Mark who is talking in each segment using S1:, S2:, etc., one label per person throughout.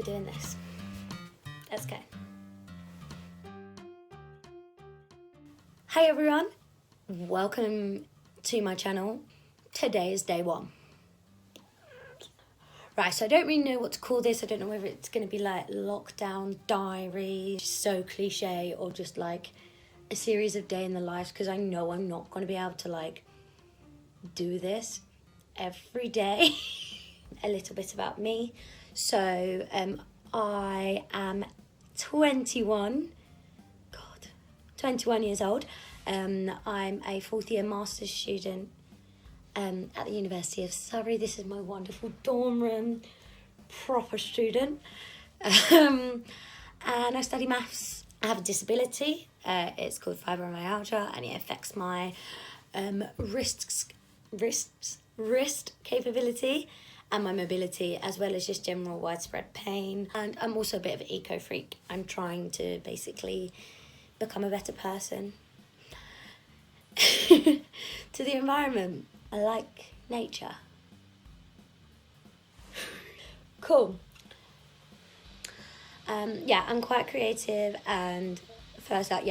S1: we're doing this. Let's go. Hi everyone, welcome to my channel. Today is day one. Right, so I don't really know what to call this. I don't know whether it's going to be like lockdown diaries, so cliche, or just like a series of day in the life, because I know I'm not going to be able to like do this every day. A little bit about me. So I am 21 years old. I'm a fourth year master's student at the University of Surrey. This is my wonderful dorm room, proper student. And I study maths. I have a disability. It's called fibromyalgia, and it affects my wrist capability and my mobility, as well as just general widespread pain. And I'm also a bit of an eco freak. I'm trying to basically become a better person to the environment. I like nature. Cool. Yeah, I'm quite creative, and first out,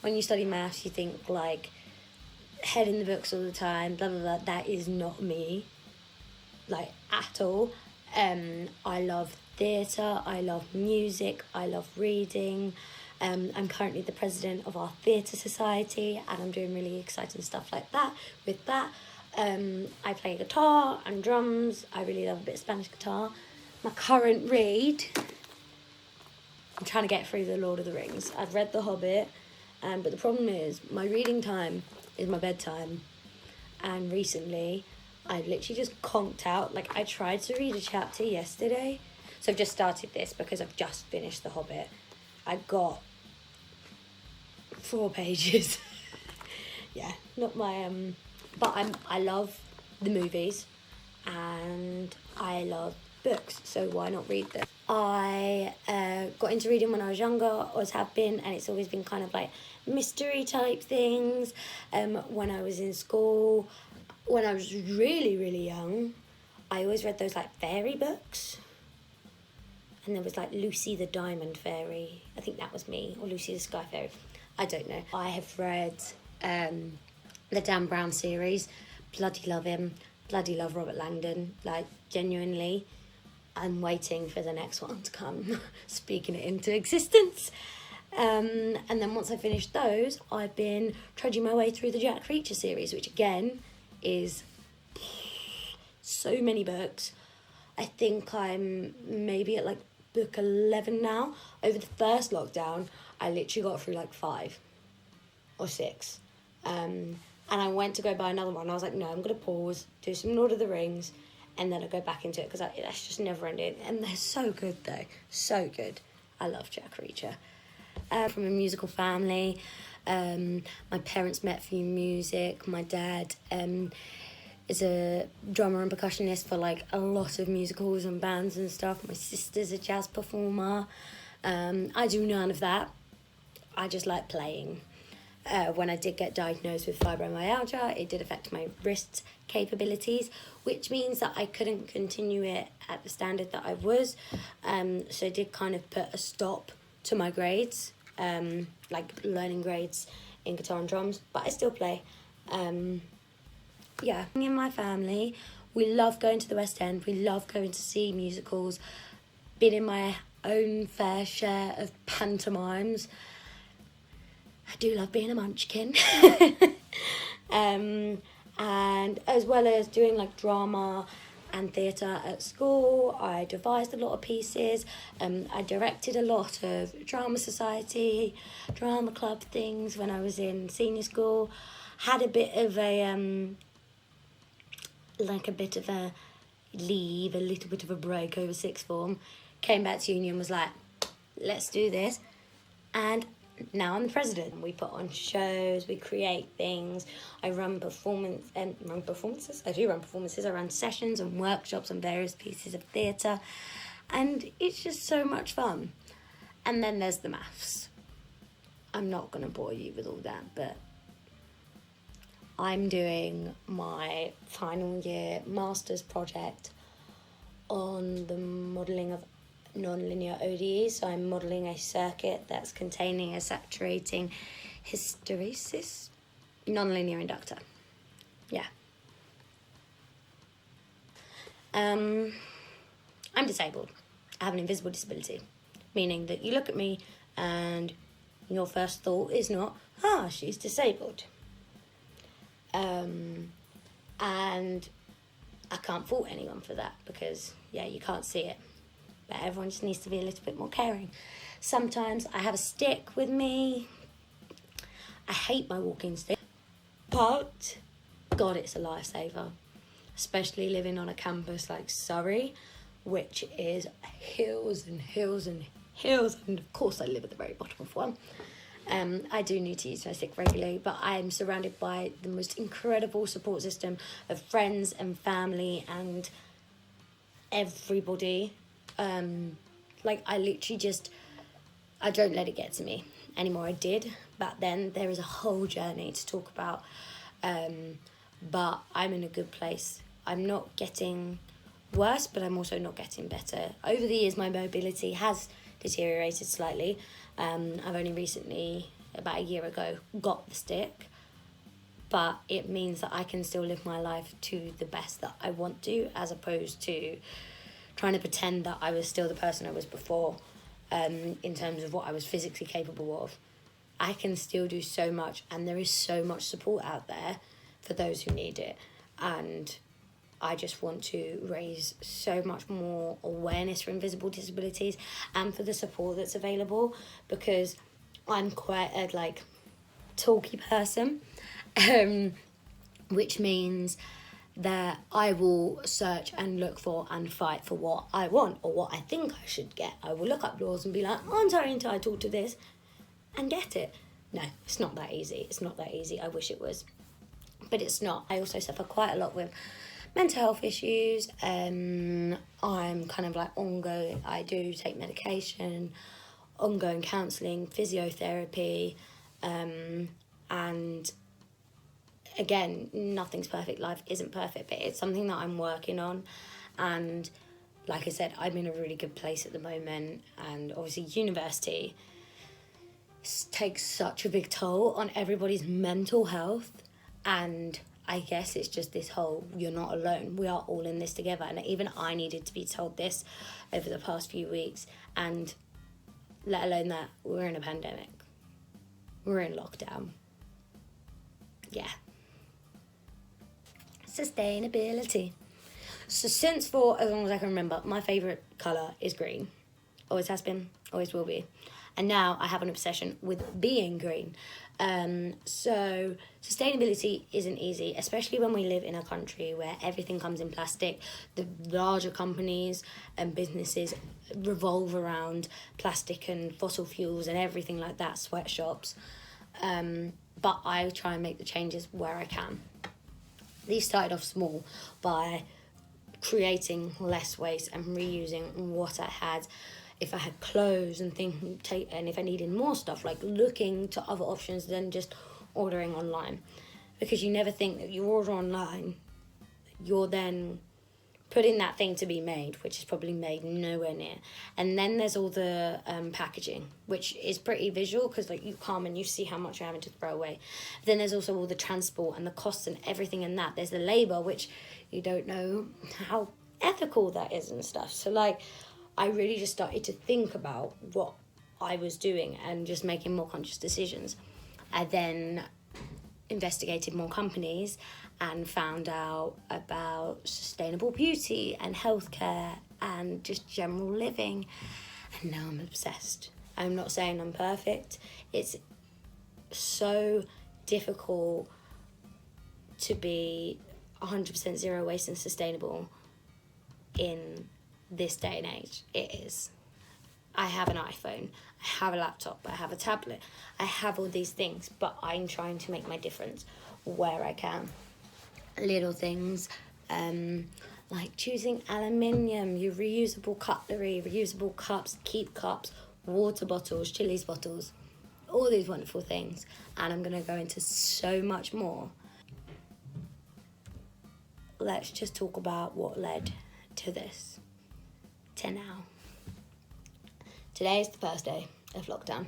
S1: when you study maths, you think like head in the books all the time, blah, blah, blah. That is not me, like, at all. I love theatre, I love music, I love reading. I'm currently the president of our theatre society, and I'm doing really exciting stuff like that with that. I play guitar and drums. I really love a bit of Spanish guitar. My current read, I'm trying to get through The Lord of the Rings. I've read The Hobbit, but the problem is my reading time is my bedtime. And recently, I've literally just conked out. Like, I tried to read a chapter yesterday. So I've just started this because I've just finished The Hobbit. I got 4 pages. Yeah, not my... But I love the movies and I love books, so why not read them? I got into reading when I was younger, always have been, and it's always been kind of like mystery type things. When I was in school, when I was really, really young, I always read those like fairy books. And there was like Lucy the Diamond Fairy. I think that was me, or Lucy the Sky Fairy. I don't know. I have read the Dan Brown series. Bloody love him. Bloody love Robert Langdon. Like, genuinely, I'm waiting for the next one to come, speaking it into existence. And then once I finished those, I've been trudging my way through the Jack Reacher series, which again is so many books. I think I'm maybe at like book 11 now. Over the first lockdown, I literally got through like 5 or 6. And I went to go buy another one. I was like, no, I'm going to pause, do some Lord of the Rings, and then I'll go back into it, because that's just never ending. And they're so good, though. So good. I love Jack Reacher. From a musical family. My parents met through music. My dad is a drummer and percussionist for like a lot of musicals and bands and stuff. My sister's a jazz performer. I do none of that. I just like playing. When I did get diagnosed with fibromyalgia, it did affect my wrist capabilities, which means that I couldn't continue it at the standard that I was. So I did kind of put a stop to my grades, like learning grades in guitar and drums, but I still play. Yeah. In my family, we love going to the West End. We love going to see musicals. Been in my own fair share of pantomimes. I do love being a munchkin. And as well as doing like drama and theatre at school, I devised a lot of pieces. I directed a lot of drama society, drama club things when I was in senior school. Had a bit of a little bit of a break over sixth form. Came back to uni and was like, let's do this. And now I'm the president. We put on shows, we create things. I run performances. I do run performances. I run sessions and workshops on various pieces of theatre. And it's just so much fun. And then there's the maths. I'm not going to bore you with all that, but I'm doing my final year master's project on the modelling of non-linear ODE, so I'm modelling a circuit that's containing a saturating hysteresis non-linear inductor. Yeah. I'm disabled. I have an invisible disability, meaning that you look at me and your first thought is not, she's disabled. And I can't fault anyone for that because, you can't see it. But everyone just needs to be a little bit more caring. Sometimes I have a stick with me. I hate my walking stick, but God, it's a lifesaver. Especially living on a campus like Surrey, which is hills and hills and hills. And of course I live at the very bottom of one. I do need to use my stick regularly, but I'm surrounded by the most incredible support system of friends and family and everybody. I literally I don't let it get to me anymore. I did back then. There is a whole journey to talk about, but I'm in a good place. I'm not getting worse, but I'm also not getting better. Over the years, my mobility has deteriorated slightly. I've only recently, about a year ago, got the stick, but it means that I can still live my life to the best that I want to, as opposed to trying to pretend that I was still the person I was before, in terms of what I was physically capable of. I can still do so much, and there is so much support out there for those who need it. And I just want to raise so much more awareness for invisible disabilities and for the support that's available, because I'm quite a talky person, which means that I will search and look for and fight for what I want or what I think I should get. I will look up laws and be like, I'm totally entitled to this, and get it. No, it's not that easy. It's not that easy. I wish it was, but it's not. I also suffer quite a lot with mental health issues. I'm kind of ongoing. I do take medication, ongoing counselling, physiotherapy, and again, nothing's perfect. Life isn't perfect, but it's something that I'm working on. And like I said, I'm in a really good place at the moment. And obviously university takes such a big toll on everybody's mental health. And I guess it's just this whole, you're not alone. We are all in this together. And even I needed to be told this over the past few weeks. And let alone that, we're in a pandemic. We're in lockdown. Yeah. Sustainability. So since for as long as I can remember, my favourite colour is green. Always has been, always will be. And now I have an obsession with being green. So sustainability isn't easy, especially when we live in a country where everything comes in plastic. The larger companies and businesses revolve around plastic and fossil fuels and everything like that, sweatshops. But I try and make the changes where I can. These started off small by creating less waste and reusing what I had. If I had clothes and and if I needed more stuff, looking to other options than just ordering online. Because you never think that you order online, you're then putting that thing to be made, which is probably made nowhere near. And then there's all the packaging, which is pretty visual because you come and you see how much you're having to throw away. But then there's also all the transport and the costs and everything and that. There's the labour, which you don't know how ethical that is and stuff. So I really just started to think about what I was doing and just making more conscious decisions. I then investigated more companies and found out about sustainable beauty and healthcare and just general living. And now I'm obsessed. I'm not saying I'm perfect. It's so difficult to be 100% zero waste and sustainable in this day and age. It is. I have an iPhone, I have a laptop, I have a tablet, I have all these things, but I'm trying to make my difference where I can. Little things, like choosing aluminium, your reusable cutlery, reusable cups, keep cups, water bottles, Chili's bottles, all these wonderful things. And I'm going to go into so much more. Let's just talk about what led to this, to now. Today is the first day of lockdown.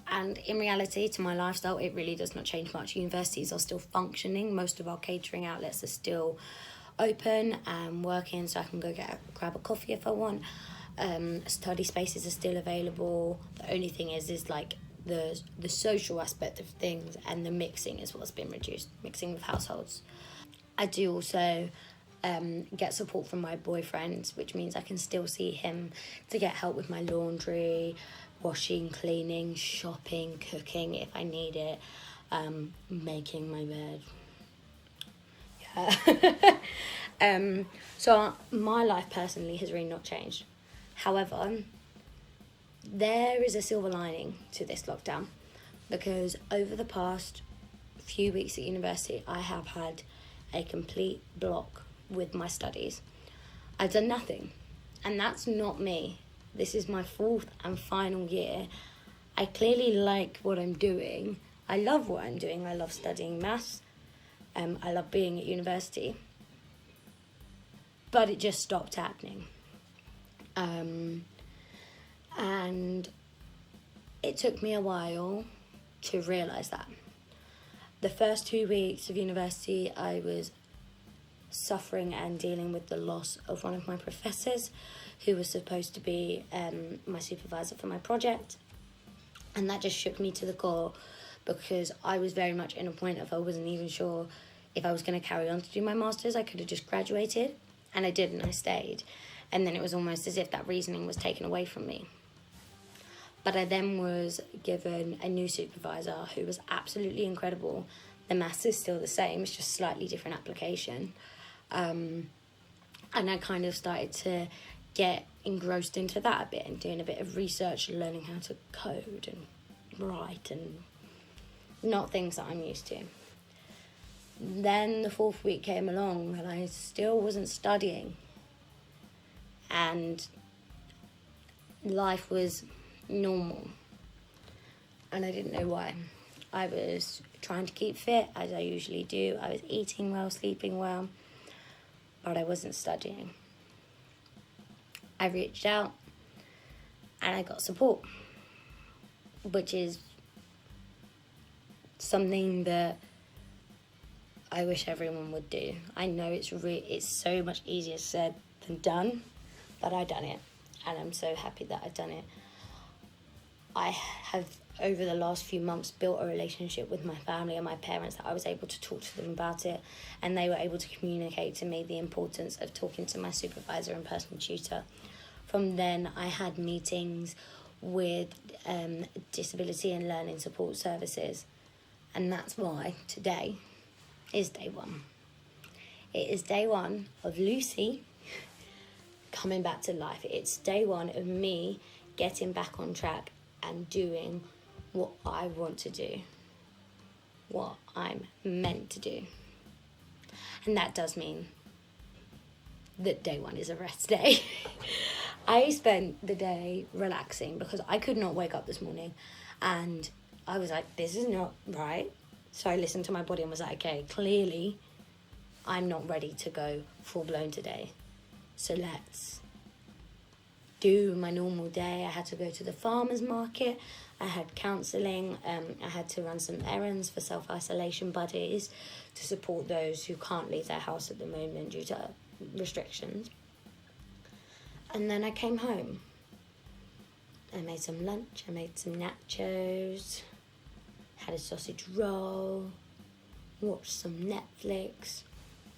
S1: And in reality, to my lifestyle, it really does not change much. Universities are still functioning. Most of our catering outlets are still open and working, so I can go grab a coffee if I want. Study spaces are still available. The only thing is like the social aspect of things, and the mixing is what's been reduced, mixing with households. I do also get support from my boyfriend, which means I can still see him to get help with my laundry, washing, cleaning, shopping, cooking if I need it, making my bed. Yeah. So my life personally has really not changed. However, there is a silver lining to this lockdown, because over the past few weeks at university, I have had a complete block with my studies. I've done nothing, and that's not me. This is my 4th and final year. I clearly like what I'm doing. I love what I'm doing. I love studying maths. I love being at university. But it just stopped happening. And it took me a while to realise that. The first 2 weeks of university, I was suffering and dealing with the loss of one of my professors, who was supposed to be my supervisor for my project. And that just shook me to the core, because I was very much in a point of I wasn't even sure if I was going to carry on to do my master's. I could have just graduated, and I didn't. I stayed. And then it was almost as if that reasoning was taken away from me. But I then was given a new supervisor who was absolutely incredible. The maths is still the same, it's just slightly different application. And I kind of started to get engrossed into that a bit, and doing a bit of research and learning how to code and write, and not things that I'm used to. Then the 4th week came along and I still wasn't studying. And life was normal. And I didn't know why. I was trying to keep fit, as I usually do. I was eating well, sleeping well, but I wasn't studying. I reached out and I got support, which is something that I wish everyone would do. I know it's so much easier said than done, but I done it, and I'm so happy that I've done it. I have, over the last few months, built a relationship with my family and my parents that I was able to talk to them about it, and they were able to communicate to me the importance of talking to my supervisor and personal tutor. From then, I had meetings with disability and learning support services, and that's why today is day 1. It is day 1 of Lucy coming back to life. It's day 1 of me getting back on track and doing what I want to do, what I'm meant to do. And that does mean that day 1 is a rest day. I spent the day relaxing because I could not wake up this morning, and I was like, this is not right. So I listened to my body and was like, okay, clearly I'm not ready to go full blown today. So let's do my normal day. I had to go to the farmer's market. I had counselling. I had to run some errands for self-isolation buddies to support those who can't leave their house at the moment due to restrictions. And then I came home. I made some lunch. I made some nachos. Had a sausage roll. Watched some Netflix.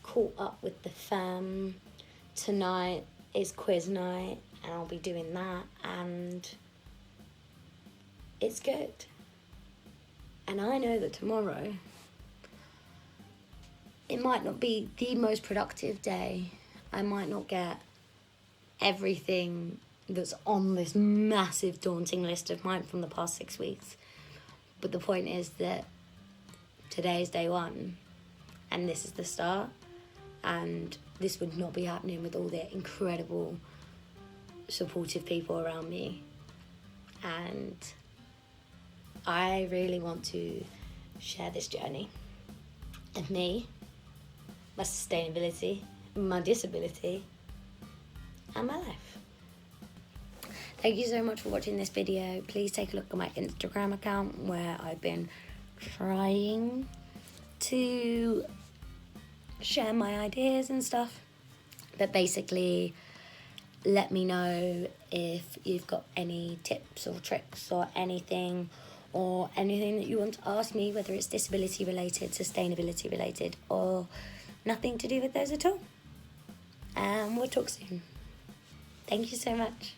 S1: Caught up with the fam. Tonight is quiz night, and I'll be doing that, and it's good. And I know that tomorrow it might not be the most productive day. I might not get everything that's on this massive daunting list of mine from the past 6 weeks. But the point is that today is day 1, and this is the start, and this would not be happening with all the incredible supportive people around me. And I really want to share this journey of me, my sustainability, my disability, and my life. Thank you so much for watching this video. Please take a look at my Instagram account where I've been trying to share my ideas and stuff. But basically, let me know if you've got any tips or tricks or anything that you want to ask me, whether it's disability related, sustainability related, or nothing to do with those at all. And we'll talk soon. Thank you so much.